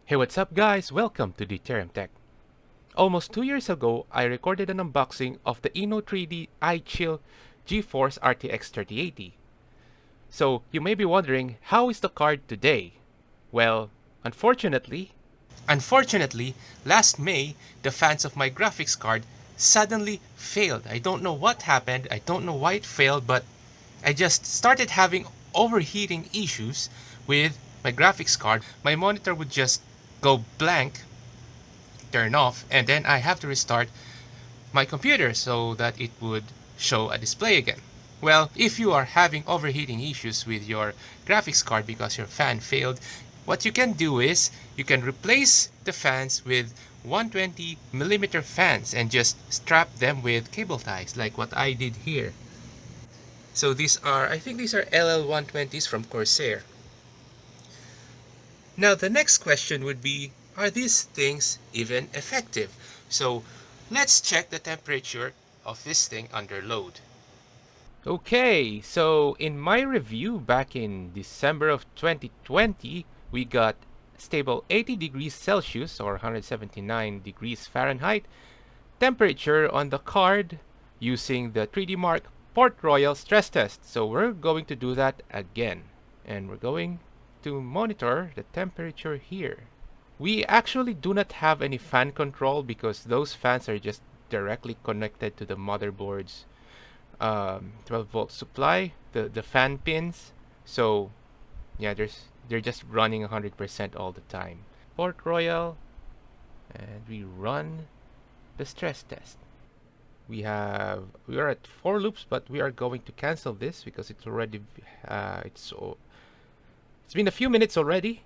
Hey, what's up guys? Welcome to the Tech. Almost 2 years ago, I recorded an unboxing of the Inno3d iChill GeForce RTX 3080. So you may be wondering, how is the card today? Well, unfortunately, last May, the fans of my graphics card suddenly failed. I don't know what happened, I don't know why it failed, but I just started having overheating issues with my graphics card. My monitor would just go blank, turn off, and then I have to restart my computer so that it would show a display again. Well, if you are having overheating issues with your graphics card because your fan failed, what you can do is you can replace the fans with 120mm fans and just strap them with cable ties like what I did here. So I think these are LL120s from Corsair. Now the next question would be, are these things even effective? So let's check the temperature of this thing under load. Okay, so in my review back in December of 2020, we got stable 80 degrees Celsius or 179 degrees Fahrenheit temperature on the card using the 3D Mark Port Royal stress test. So we're going to do that again, and we're going to monitor the temperature here. We actually do not have any fan control because those fans are just directly connected to the motherboard's 12-volt supply, the fan pins. So yeah, they're just running 100% all the time. Port Royal, and we run the stress test. We are at 4 loops, but we are going to cancel this because it's already it's been a few minutes already,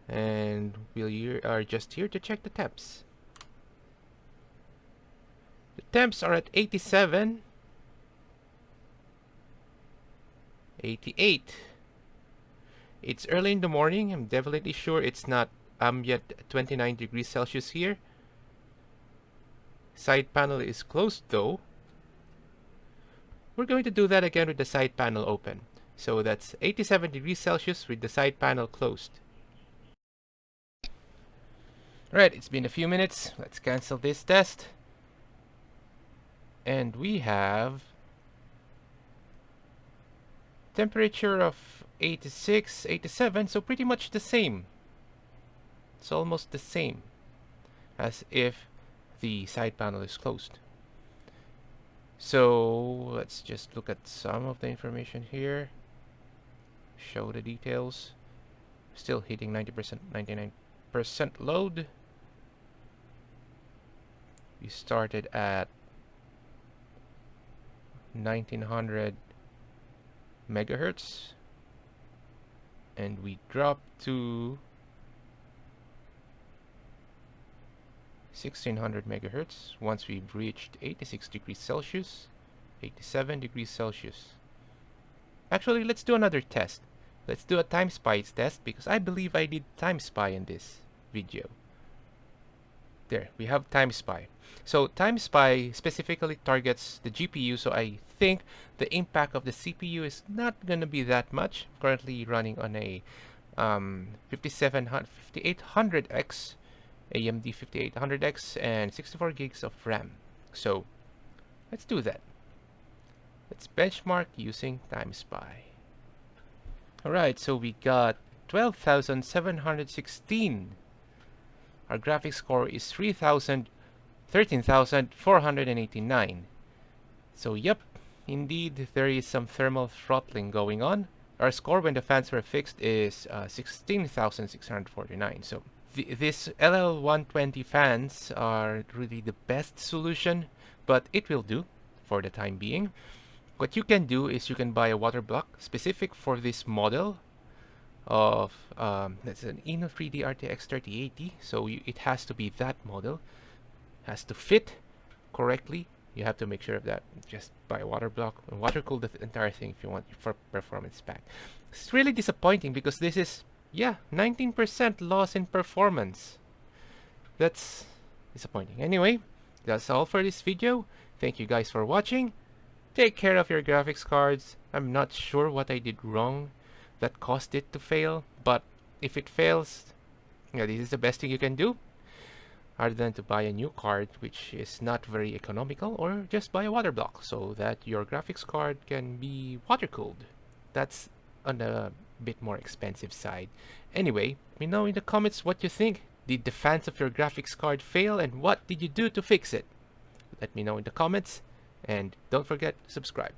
and we are just here to check the temps. The temps are at 87, 88. It's early in the morning. I'm definitely sure it's not ambient 29 degrees Celsius here. Side panel is closed though. We're going to do that again with the side panel open. So that's 87 degrees Celsius with the side panel closed. Alright, it's been a few minutes. Let's cancel this test. And we have temperature of 86, 87, so pretty much the same. It's almost the same as if the side panel is closed. So let's just look at some of the information here. Show the details. Still hitting 90%, 99% load. We started at 1900 megahertz and we dropped to 1600 megahertz once we've reached 86 degrees Celsius, 87 degrees Celsius. Actually, let's do another test. Let's do a time spy test because I believe I did time spy in this video. There, we have time spy. So time spy specifically targets the GPU, so I think the impact of the CPU is not going to be that much. Currently running on a 5800X, AMD 5800X, and 64 gigs of RAM. So let's do that. Let's benchmark using time spy. Alright, so we got 12,716. Our graphics score is 13,489. So yep, indeed there is some thermal throttling going on. Our score when the fans were fixed is 16,649. So this LL120 fans are really the best solution, but it will do for the time being. What you can do is you can buy a water block specific for this model of that's an Inno3d RTX 3080, so it has to be that model, has to fit correctly. You have to make sure of that. Just buy a water block and water cool the entire thing if you want for performance pack. It's really disappointing because this is 19% loss in performance. That's disappointing. Anyway, that's all for this video. Thank you guys for watching. Take care of your graphics cards. I'm not sure what I did wrong that caused it to fail, but if it fails, Yeah, this is the best thing you can do, other than to buy a new card, which is not very economical, or just buy a water block so that your graphics card can be water cooled. That's on a bit more expensive side. Anyway, let me know in the comments what you think. Did the fans of your graphics card fail, and what did you do to fix it? Let me know in the comments, and don't forget to subscribe.